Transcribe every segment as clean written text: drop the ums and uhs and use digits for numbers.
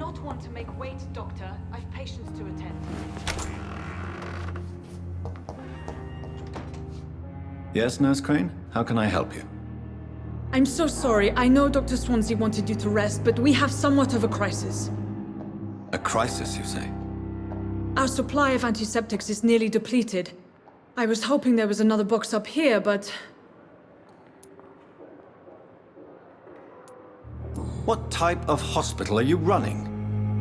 not one to make wait, Doctor. I've patients to attend. Yes, Nurse Crane? How can I help you? I'm so sorry. I know Dr. Swansea wanted you to rest, but we have somewhat of a crisis. A crisis, you say? Our supply of antiseptics is nearly depleted. I was hoping there was another box up here, but... What type of hospital are you running?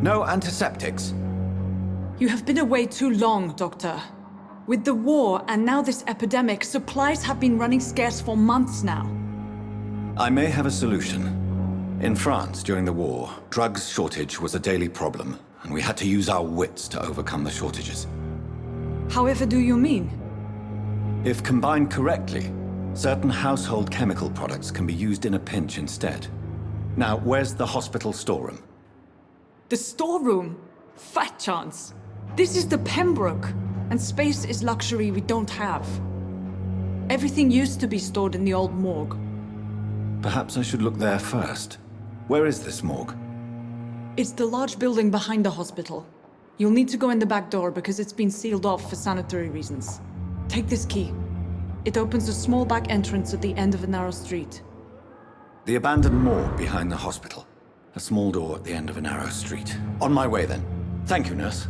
No antiseptics? You have been away too long, Doctor. With the war and now this epidemic, supplies have been running scarce for months now. I may have a solution. In France, during the war, drugs shortage was a daily problem, and we had to use our wits to overcome the shortages. However do you mean? If combined correctly, certain household chemical products can be used in a pinch instead. Now, where's the hospital storeroom? The storeroom? Fat chance. This is the Pembroke, and space is luxury we don't have. Everything used to be stored in the old morgue. Perhaps I should look there first. Where is this morgue? It's the large building behind the hospital. You'll need to go in the back door because it's been sealed off for sanitary reasons. Take this key. It opens a small back entrance at the end of a narrow street. The abandoned morgue behind the hospital. A small door at the end of a narrow street. On my way then. Thank you, nurse.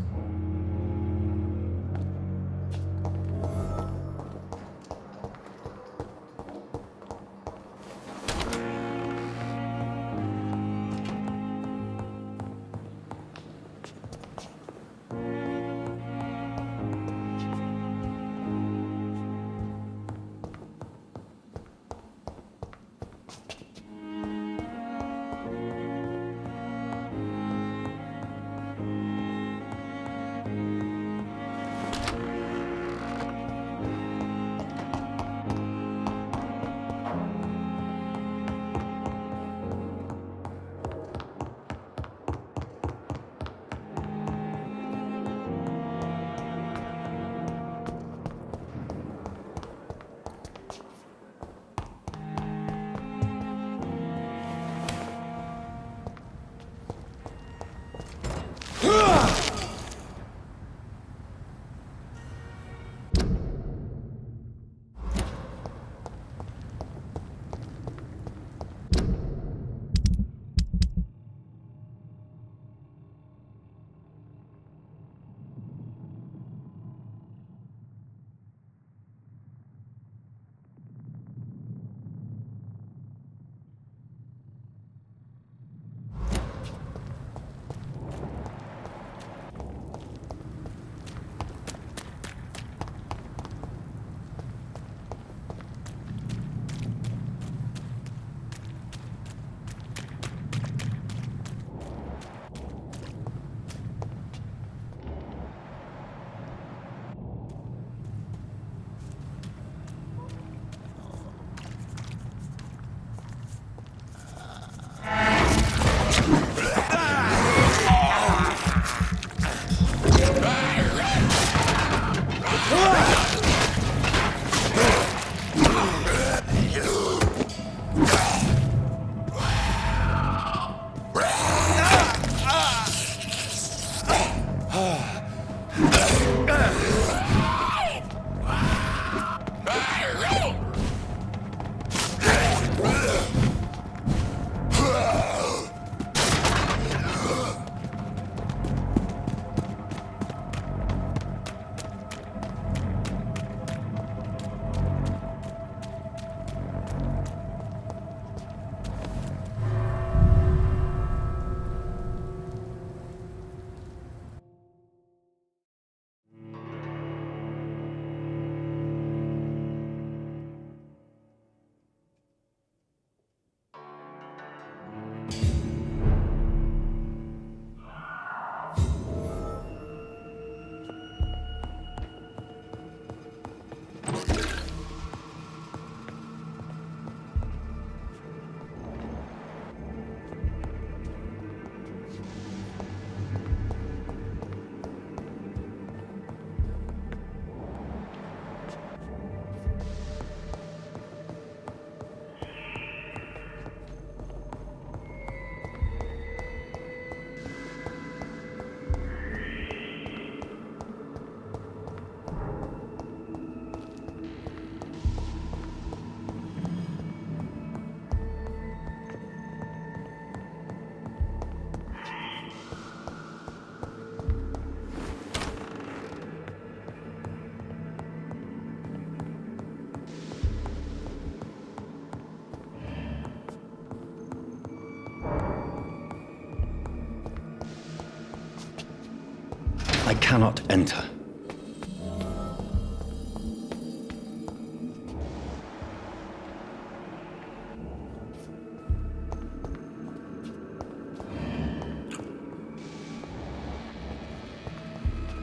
cannot enter.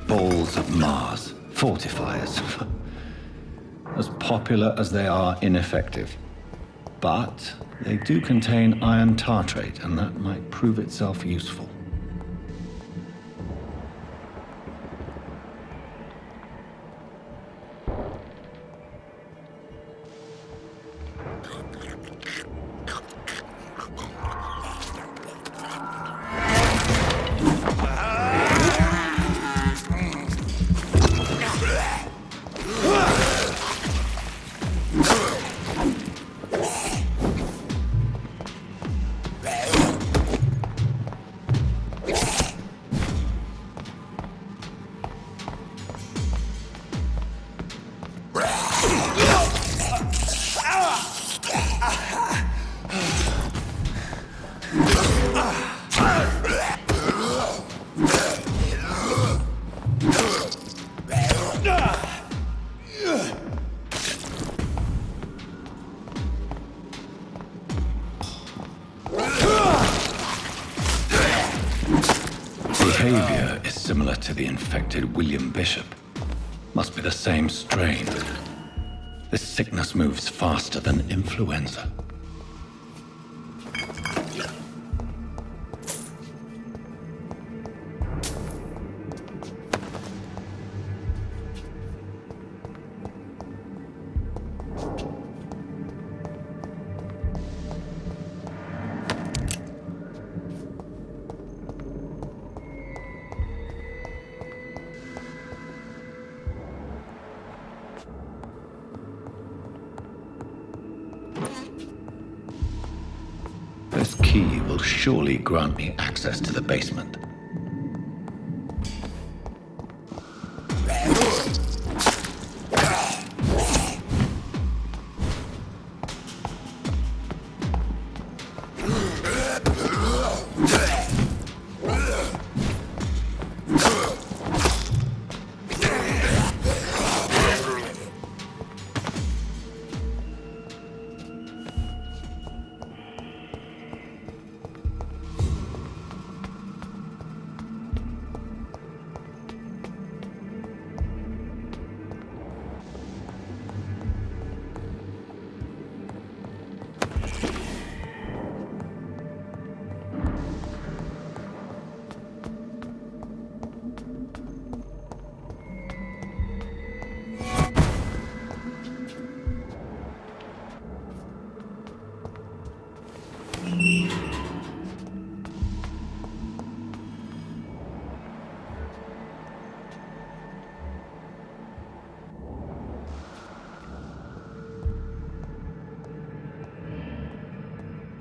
Balls of Mars, fortifiers. As popular as they are ineffective. But they do contain iron tartrate, and that might prove itself useful. Behavior is similar to the infected William Bishop. Must be the same strain. This sickness moves faster than influenza. This key will surely grant me access to the basement.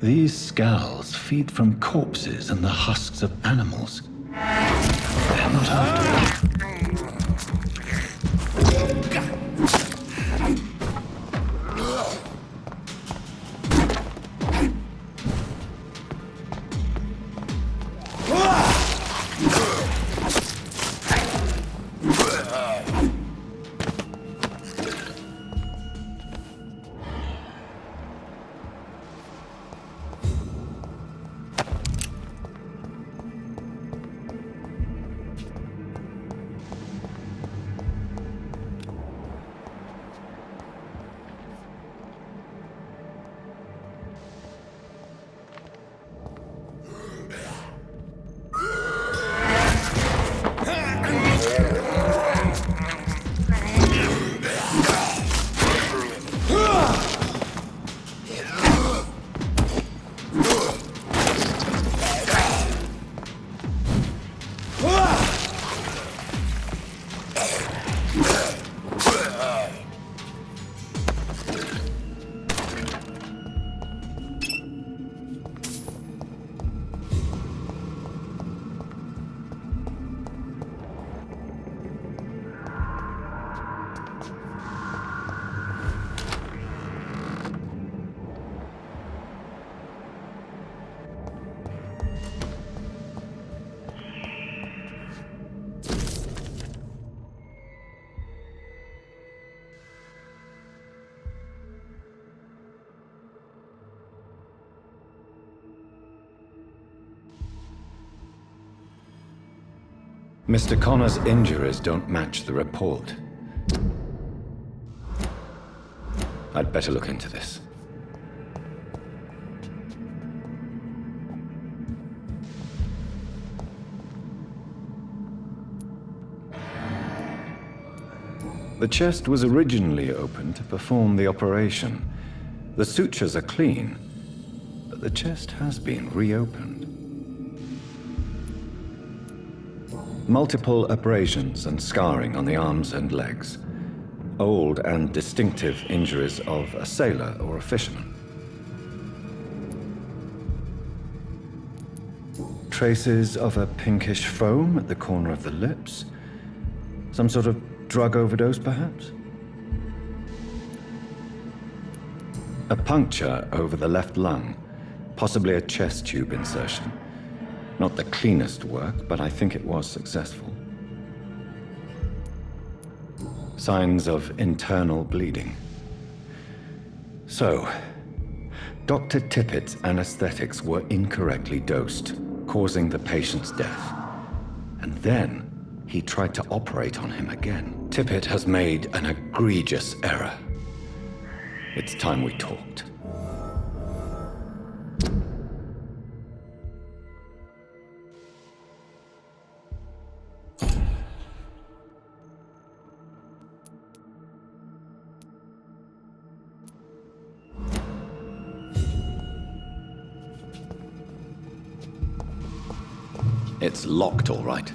These scowls feed from corpses and the husks of animals. They're not after me. Mr. Connor's injuries don't match the report. I'd better look into this. The chest was originally opened to perform the operation. The sutures are clean, but the chest has been reopened. Multiple abrasions and scarring on the arms and legs. Old and distinctive injuries of a sailor or a fisherman. Traces of a pinkish foam at the corner of the lips. Some sort of drug overdose, perhaps? A puncture over the left lung, possibly a chest tube insertion. Not the cleanest work, but I think it was successful. Signs of internal bleeding. So, Dr. Tippett's anesthetics were incorrectly dosed, causing the patient's death. And then, he tried to operate on him again. Tippett has made an egregious error. It's time we talked. It's locked, all right.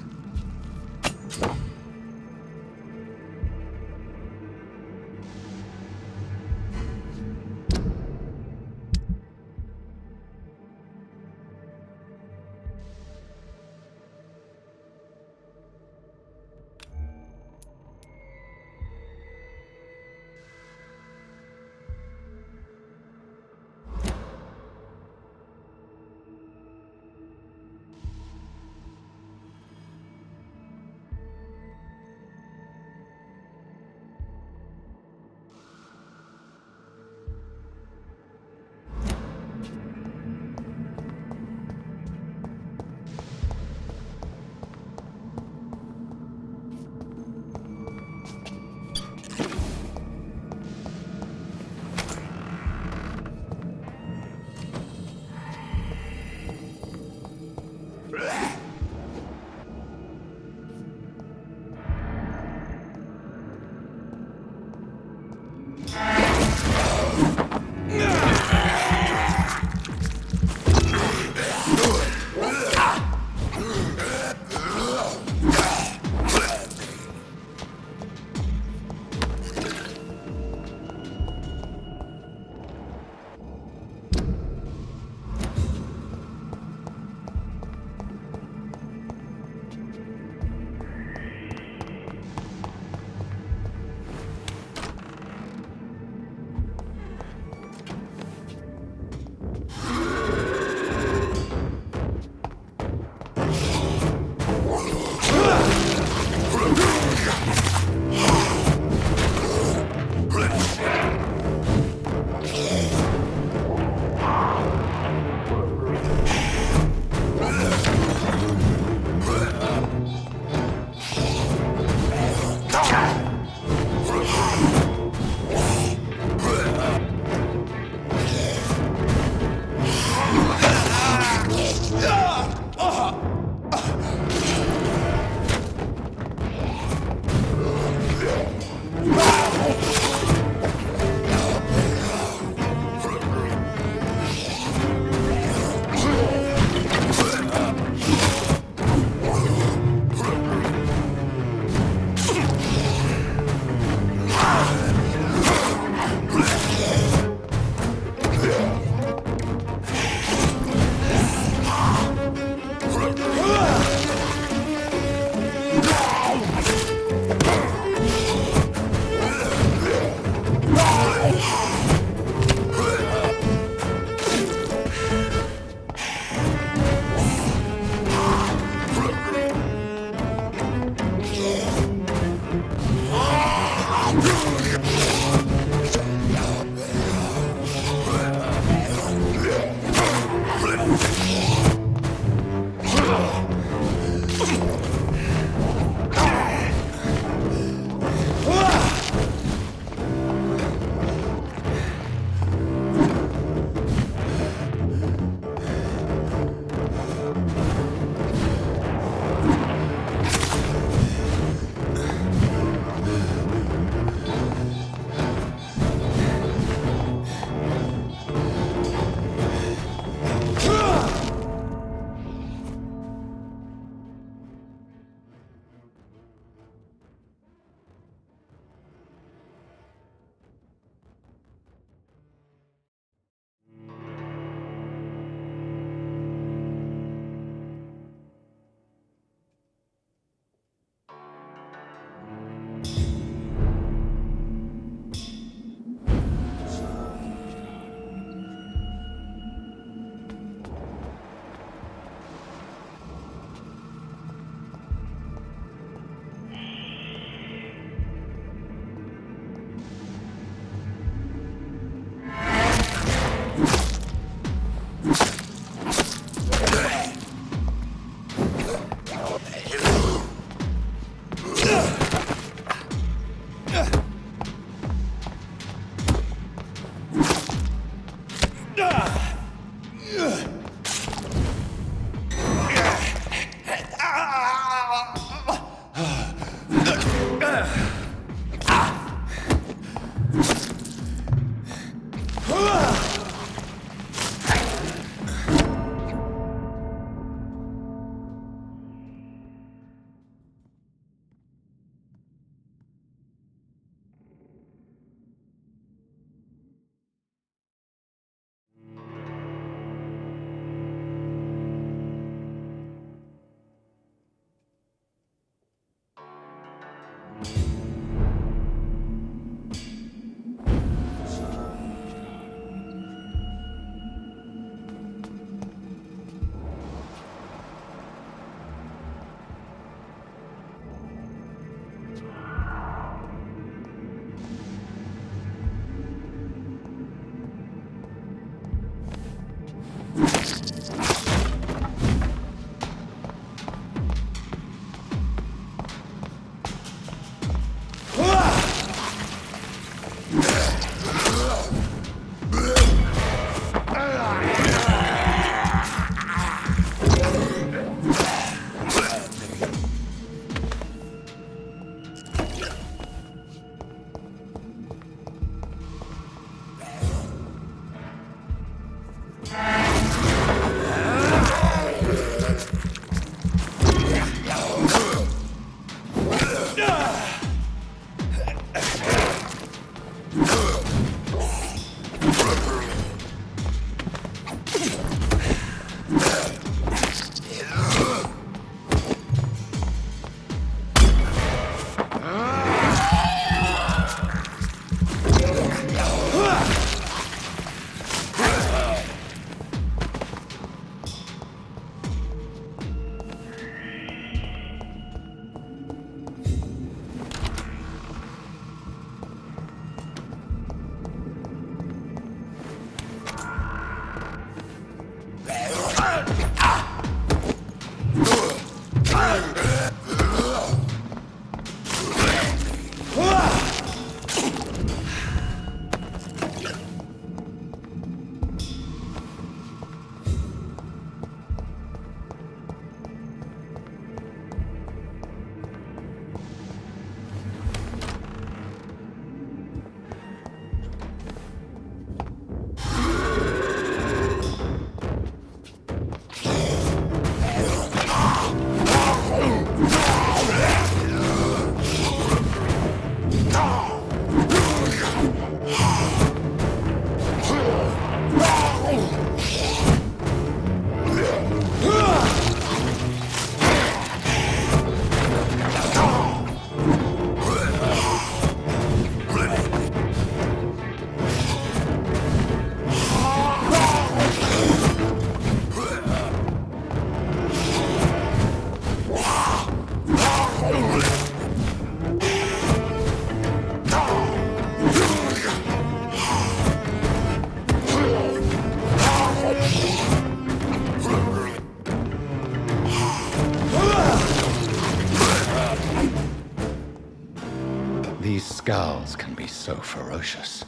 These scowls can be so ferocious.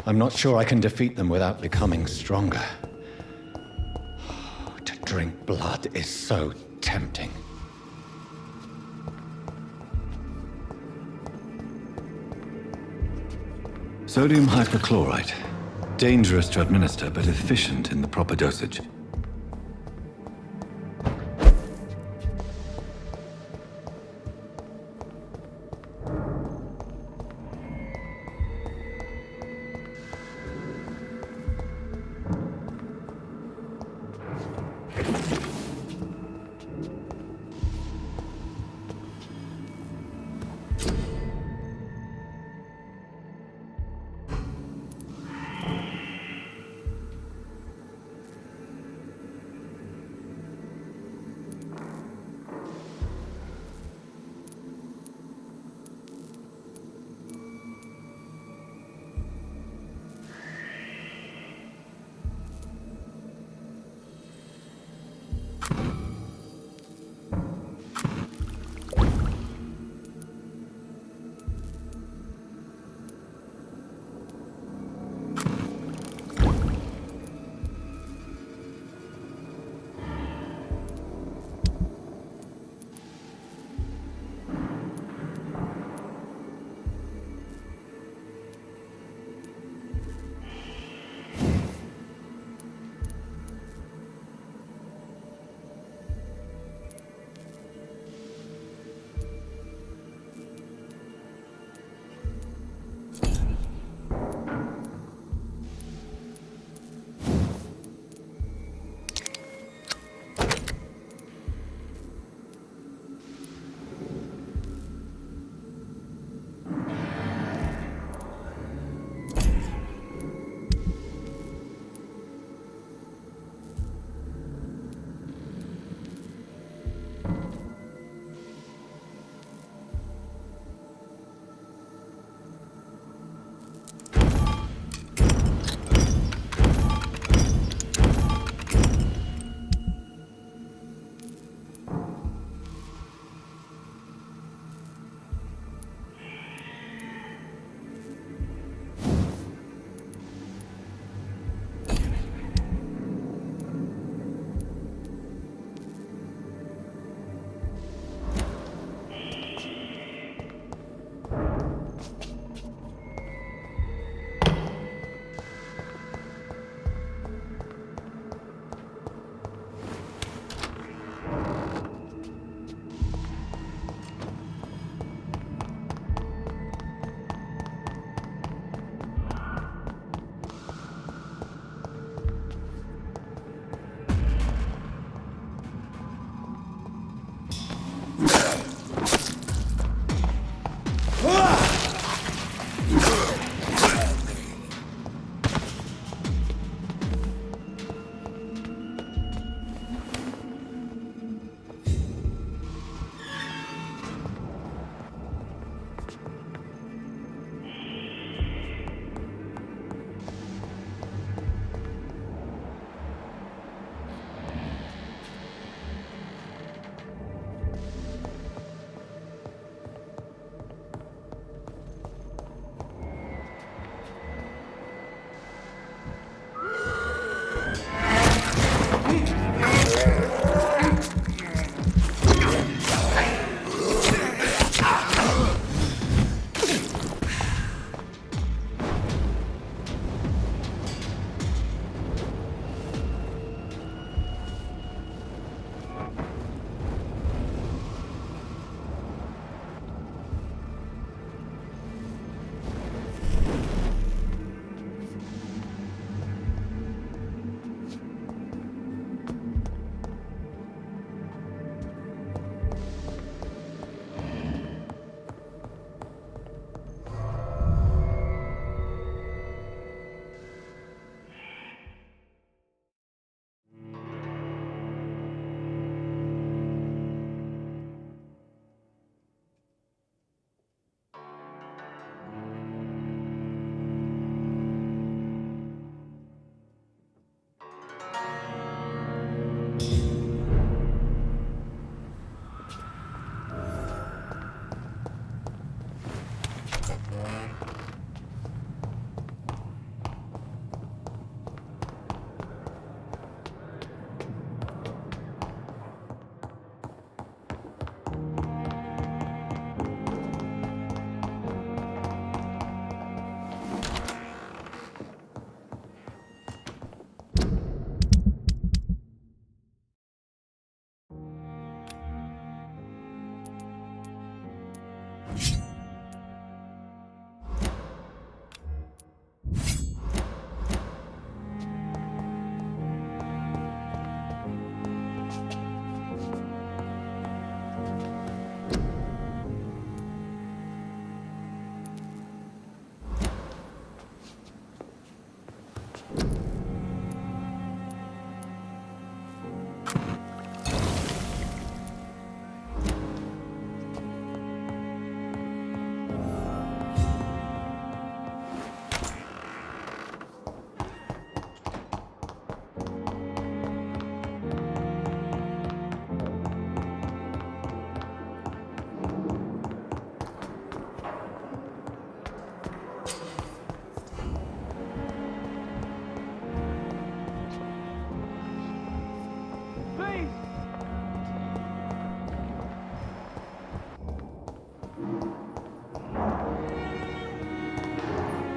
I'm not sure I can defeat them without becoming stronger. To drink blood is so tempting. Sodium hypochlorite. Dangerous to administer, but efficient in the proper dosage.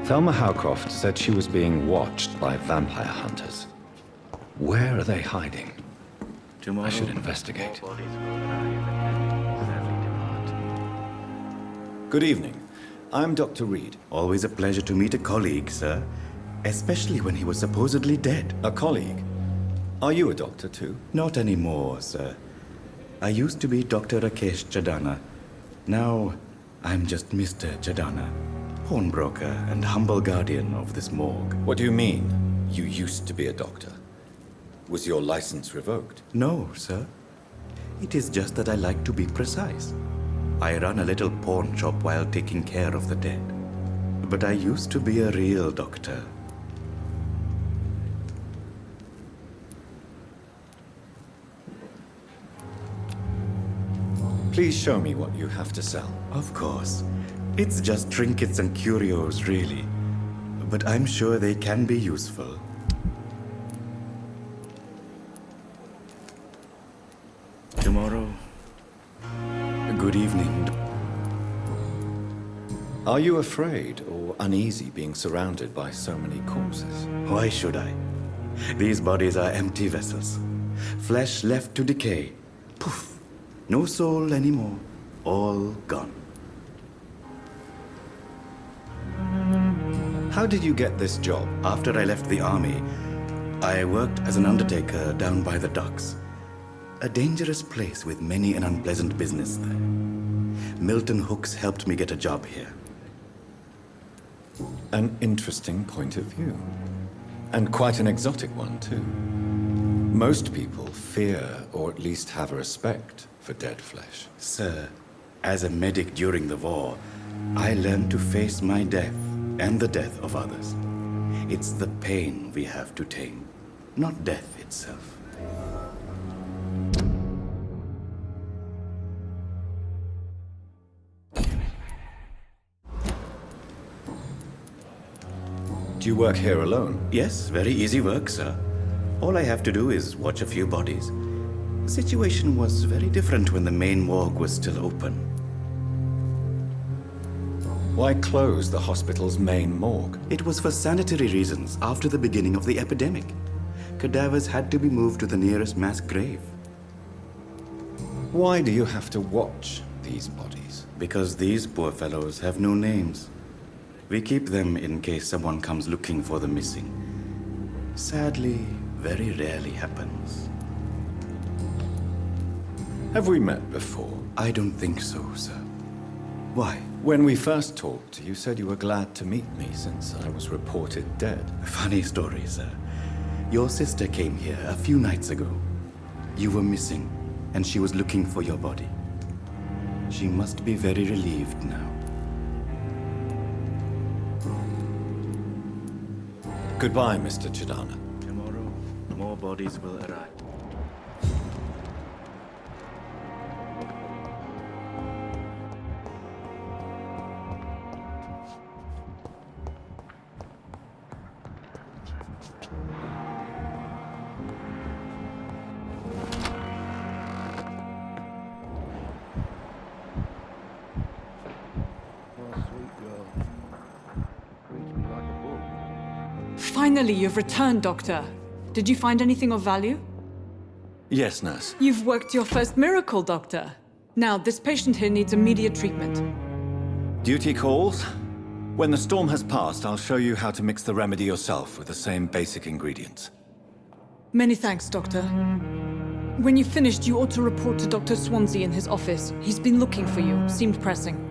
Thelma Howcroft said she was being watched by vampire hunters. Where are they hiding? Tomorrow, I should investigate. more bodies will arrive and sadly depart. Good evening. I'm Dr. Reed. Always a pleasure to meet a colleague, sir. Especially when he was supposedly dead. A colleague. Are you a doctor too? Not anymore, sir. I used to be Dr. Rakesh Chadana. Now, I'm just Mr. Chadana, pawnbroker and humble guardian of this morgue. What do you mean, you used to be a doctor? Was your license revoked? No, sir. It is just that I like to be precise. I run a little pawn shop while taking care of the dead. But I used to be a real doctor. Please show me what you have to sell. Of course. It's just trinkets and curios, really. But I'm sure they can be useful. Tomorrow. Good evening. Are you afraid or uneasy being surrounded by so many corpses? Why should I? These bodies are empty vessels. Flesh left to decay. Poof. No soul anymore. All gone. How did you get this job? After I left the army, I worked as an undertaker down by the docks. A dangerous place with many an unpleasant business there. Milton Hooks helped me get a job here. An interesting point of view. And quite an exotic one, too. Most people fear, or at least have a respect, for dead flesh. Sir, as a medic during the war, I learned to face my death and the death of others. It's the pain we have to tame, not death itself. Do you work here alone? Yes, very easy work, sir. All I have to do is watch a few bodies. The situation was very different when the main morgue was still open. Why close the hospital's main morgue? It was for sanitary reasons after the beginning of the epidemic. Cadavers had to be moved to the nearest mass grave. Why do you have to watch these bodies? Because these poor fellows have no names. We keep them in case someone comes looking for the missing. Sadly, very rarely happens. Have we met before? I don't think so, sir. Why? When we first talked, you said you were glad to meet me since I was reported dead. Funny story, sir. Your sister came here a few nights ago. You were missing, and she was looking for your body. She must be very relieved now. Goodbye, Mr. Chidana. Tomorrow, more bodies will arrive. Finally, you've returned, Doctor. Did you find anything of value? Yes, nurse. You've worked your first miracle, Doctor. Now, this patient here needs immediate treatment. Duty calls. When the storm has passed, I'll show you how to mix the remedy yourself with the same basic ingredients. Many thanks, Doctor. When you've finished, you ought to report to Dr. Swansea in his office. He's been looking for you. Seemed pressing.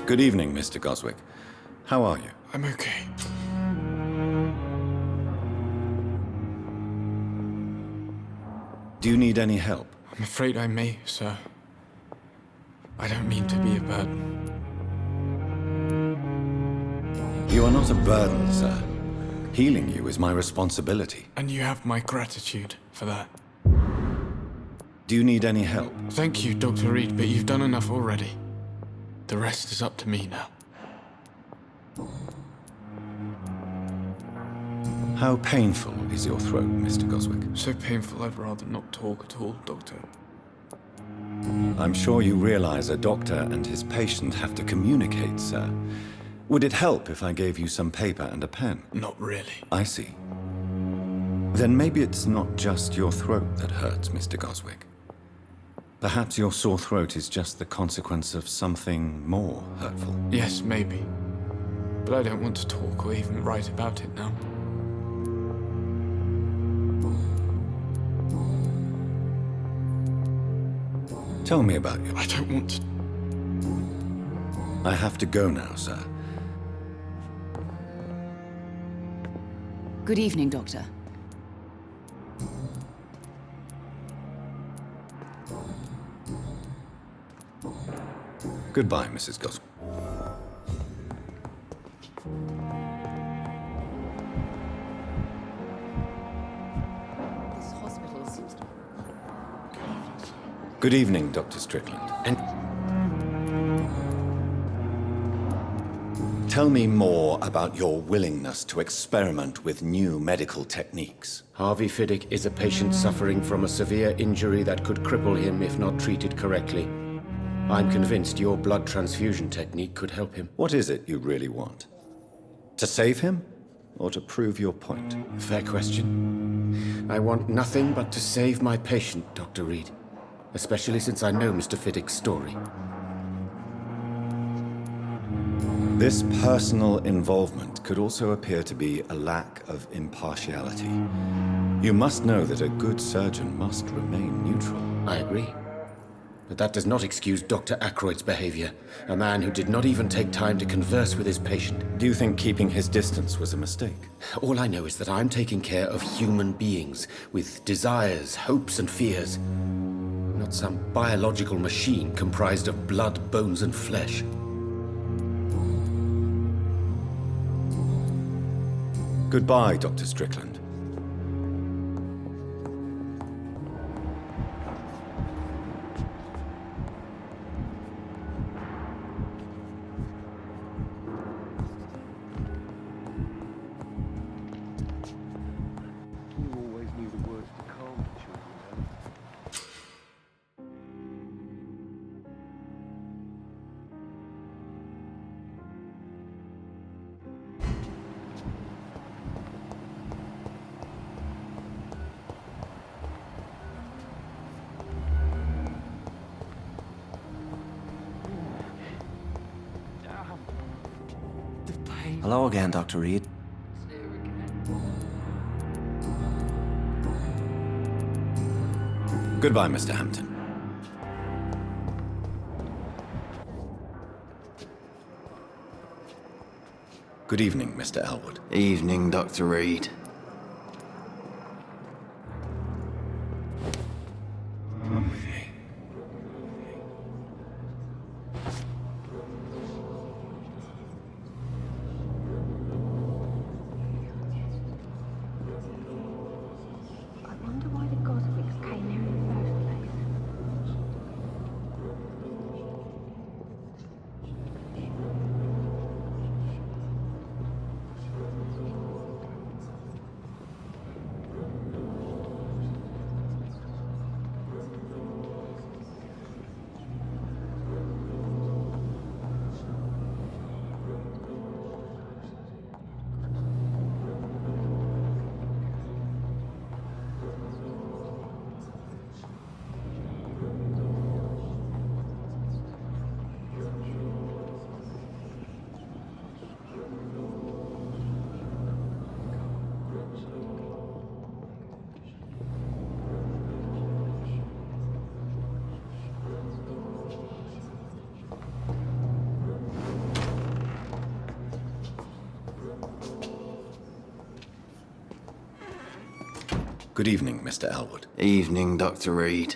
Good evening, Mr. Goswick. How are you? I'm okay. Do you need any help? I'm afraid I may, sir. I don't mean to be a burden. You are not a burden, sir. Healing you is my responsibility. And you have my gratitude for that. Do you need any help? Thank you, Dr. Reed, but you've done enough already. The rest is up to me now. How painful is your throat, Mr. Goswick? So painful I'd rather not talk at all, Doctor. I'm sure you realize a doctor and his patient have to communicate, sir. Would it help if I gave you some paper and a pen? Not really. I see. Then maybe it's not just your throat that hurts, Mr. Goswick. Perhaps your sore throat is just the consequence of something more hurtful. Yes, maybe. But I don't want to talk or even write about it now. Tell me about you. I don't want to. I have to go now, sir. Good evening, Doctor. Goodbye, Mrs. Goswick. This hospital seems to... Good evening, Dr. Strickland. And tell me more about your willingness to experiment with new medical techniques. Harvey Fiddick is a patient suffering from a severe injury that could cripple him if not treated correctly. I'm convinced your blood transfusion technique could help him. What is it you really want? To save him, or to prove your point? Fair question. I want nothing but to save my patient, Dr. Reed. Especially since I know Mr. Fiddick's story. This personal involvement could also appear to be a lack of impartiality. You must know that a good surgeon must remain neutral. I agree. But that does not excuse Dr. Ackroyd's behavior. A man who did not even take time to converse with his patient. Do you think keeping his distance was a mistake? All I know is that I'm taking care of human beings with desires, hopes, and fears. Not some biological machine comprised of blood, bones, and flesh. Goodbye, Dr. Strickland. You always knew the words to calm the children. Hello again, Dr. Reed. Goodbye, Mr. Hampton. Good evening, Mr. Elwood. Evening, Dr. Reed. I wonder why the Goswicks came here in the first place. Good evening, Mr. Elwood. Evening, Dr. Reed.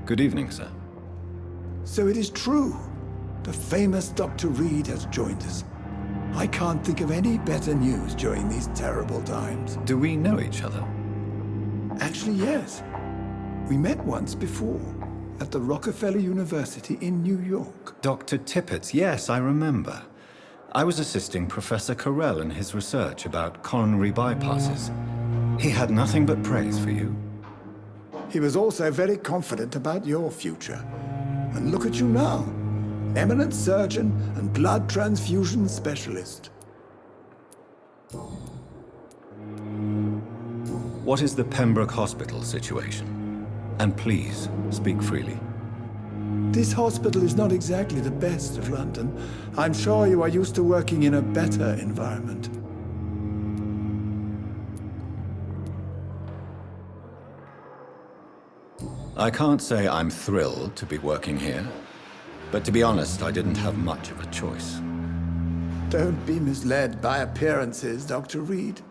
Good evening, sir. So it is true. The famous Dr. Reed has joined us. I can't think of any better news during these terrible times. Do we know each other? Actually, yes. We met once before, at the Rockefeller University in New York. Dr. Tippett, yes, I remember. I was assisting Professor Carell in his research about coronary bypasses. He had nothing but praise for you. He was also very confident about your future. And look at you now. Eminent surgeon and blood transfusion specialist. What is the Pembroke Hospital situation? And please, speak freely. This hospital is not exactly the best of London. I'm sure you are used to working in a better environment. I can't say I'm thrilled to be working here, but to be honest, I didn't have much of a choice. Don't be misled by appearances, Dr. Reed.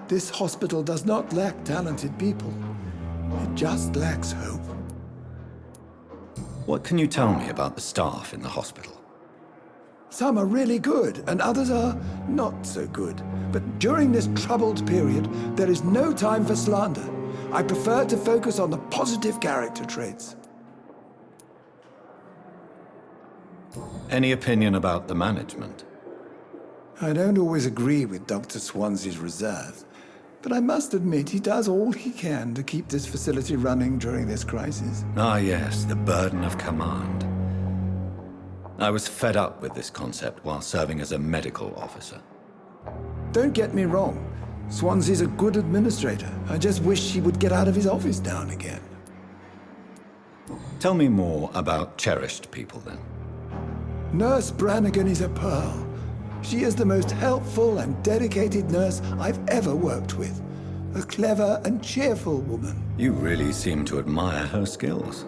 This hospital does not lack talented people. It just lacks hope. What can you tell me about the staff in the hospital? Some are really good, and others are not so good. But during this troubled period, there is no time for slander. I prefer to focus on the positive character traits. Any opinion about the management? I don't always agree with Dr. Swansea's reserve, but I must admit he does all he can to keep this facility running during this crisis. Ah, yes, the burden of command. I was fed up with this concept while serving as a medical officer. Don't get me wrong. Swansea's a good administrator. I just wish he would get out of his office now and again. Tell me more about cherished people, then. Nurse Brannigan is a pearl. She is the most helpful and dedicated nurse I've ever worked with. A clever and cheerful woman. You really seem to admire her skills.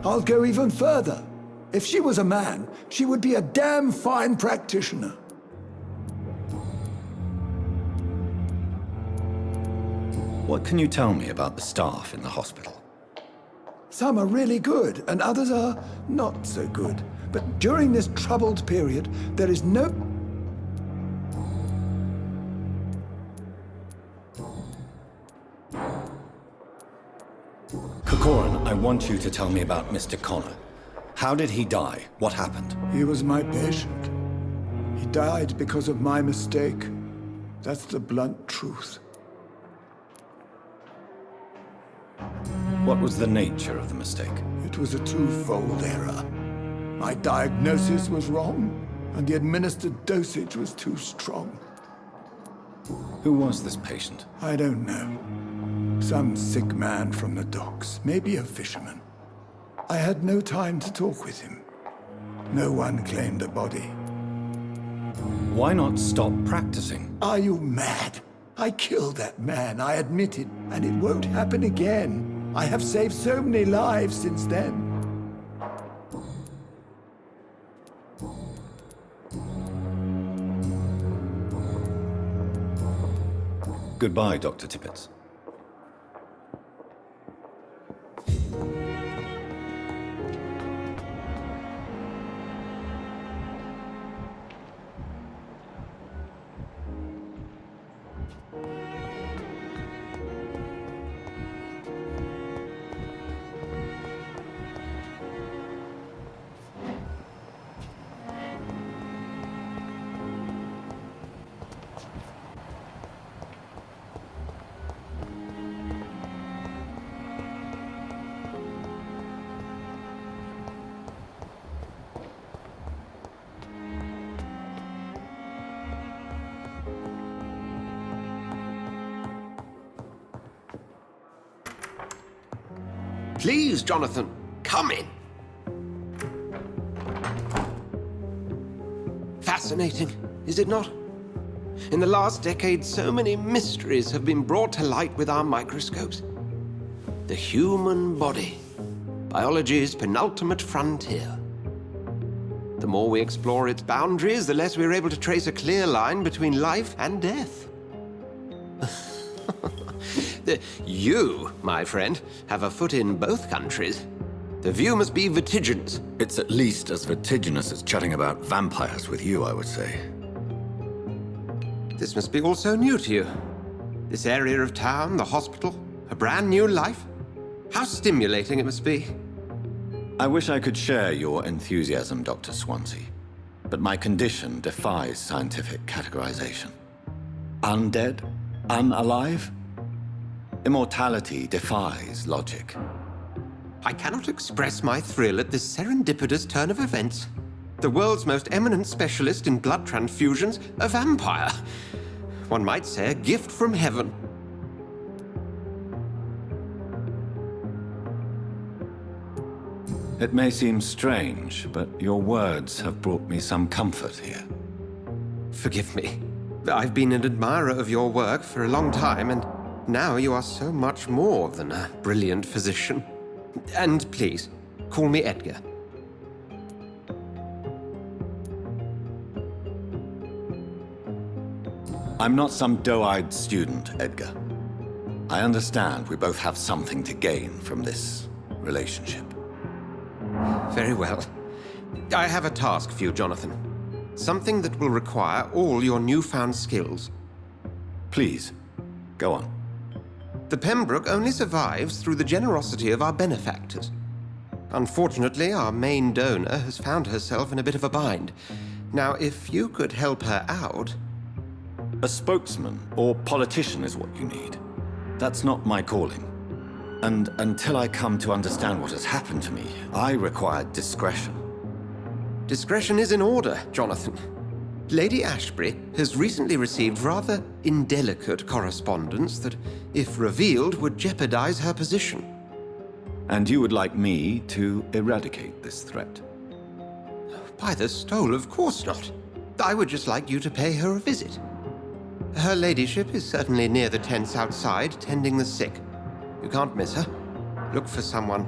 I'll go even further. If she was a man, she would be a damn fine practitioner. What can you tell me about the staff in the hospital? Some are really good, and others are not so good. But during this troubled period, there is no... Corcoran, I want you to tell me about Mr. Connor. How did he die? What happened? He was my patient. He died because of my mistake. That's the blunt truth. What was the nature of the mistake? It was a twofold error. My diagnosis was wrong, and the administered dosage was too strong. Who was this patient? I don't know. Some sick man from the docks, maybe a fisherman. I had no time to talk with him. No one claimed a body. Why not stop practicing? Are you mad? I killed that man, I admit it, and it won't happen again. I have saved so many lives since then. Goodbye, Dr. Tippett. Please, Jonathan, come in. Fascinating, is it not? In the last decade, so many mysteries have been brought to light with our microscopes. The human body, biology's penultimate frontier. The more we explore its boundaries, the less we're able to trace a clear line between life and death. You, my friend, have a foot in both countries. The view must be vertiginous. It's at least as vertiginous as chatting about vampires with you, I would say. This must be all so new to you. This area of town, the hospital, a brand new life. How stimulating it must be. I wish I could share your enthusiasm, Dr. Swansea, but my condition defies scientific categorization. Undead? Unalive? Immortality defies logic. I cannot express my thrill at this serendipitous turn of events. The world's most eminent specialist in blood transfusions, a vampire. One might say a gift from heaven. It may seem strange, but your words have brought me some comfort here. Forgive me. I've been an admirer of your work for a long time, and now you are so much more than a brilliant physician. And please, call me Edgar. I'm not some doe-eyed student, Edgar. I understand we both have something to gain from this relationship. Very well. I have a task for you, Jonathan. Something that will require all your newfound skills. Please, go on. The Pembroke only survives through the generosity of our benefactors. Unfortunately, our main donor has found herself in a bit of a bind. Now, if you could help her out... A spokesman or politician is what you need. That's not my calling. And until I come to understand what has happened to me, I require discretion. Discretion is in order, Jonathan. Lady Ashbury has recently received rather indelicate correspondence that, if revealed, would jeopardize her position. And you would like me to eradicate this threat? By the stole, of course not. I would just like you to pay her a visit. Her ladyship is certainly near the tents outside, tending the sick. You can't miss her. Look for someone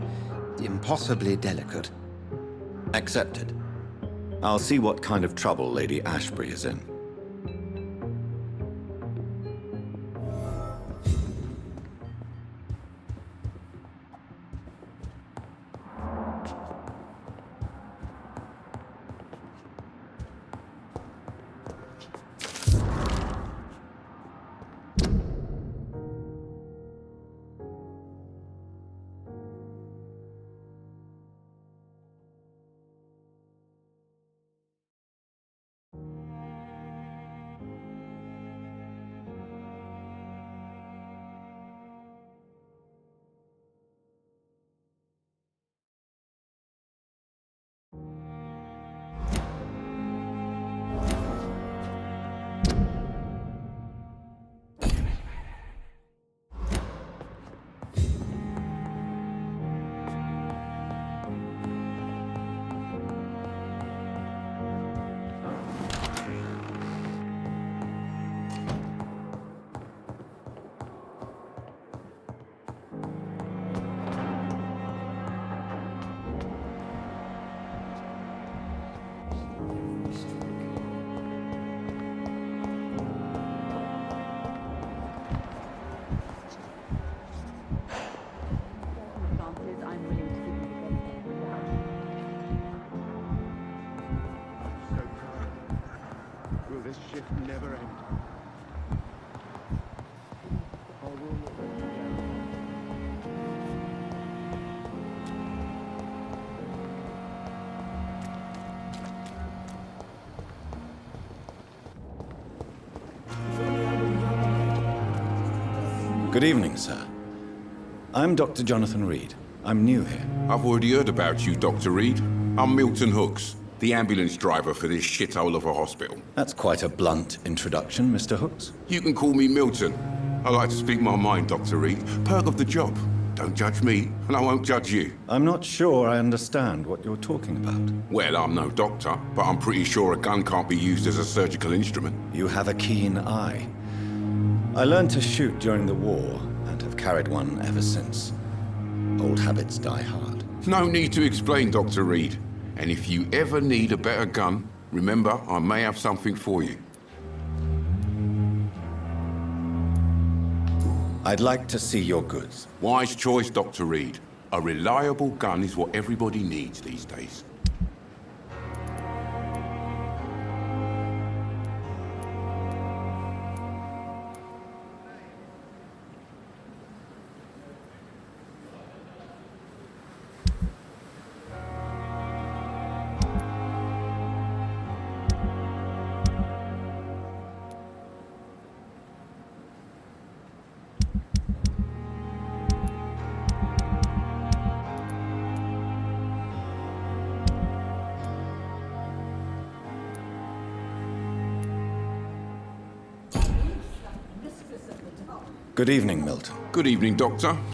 impossibly delicate. Accepted. I'll see what kind of trouble Lady Ashbury is in. This shift never end. I will not let you down. Good evening, sir. I'm Dr. Jonathan Reed. I'm new here. I've already heard about you, Dr. Reed. I'm Milton Hooks, the ambulance driver for this shithole of a hospital. That's quite a blunt introduction, Mr. Hooks. You can call me Milton. I like to speak my mind, Dr. Reed. Perk of the job. Don't judge me, and I won't judge you. I'm not sure I understand what you're talking about. Well, I'm no doctor, but I'm pretty sure a gun can't be used as a surgical instrument. You have a keen eye. I learned to shoot during the war, and have carried one ever since. Old habits die hard. No need to explain, Dr. Reed. And if you ever need a better gun, remember, I may have something for you. I'd like to see your goods. Wise choice, Dr. Reed. A reliable gun is what everybody needs these days. Good evening, Milton. Good evening, Doctor.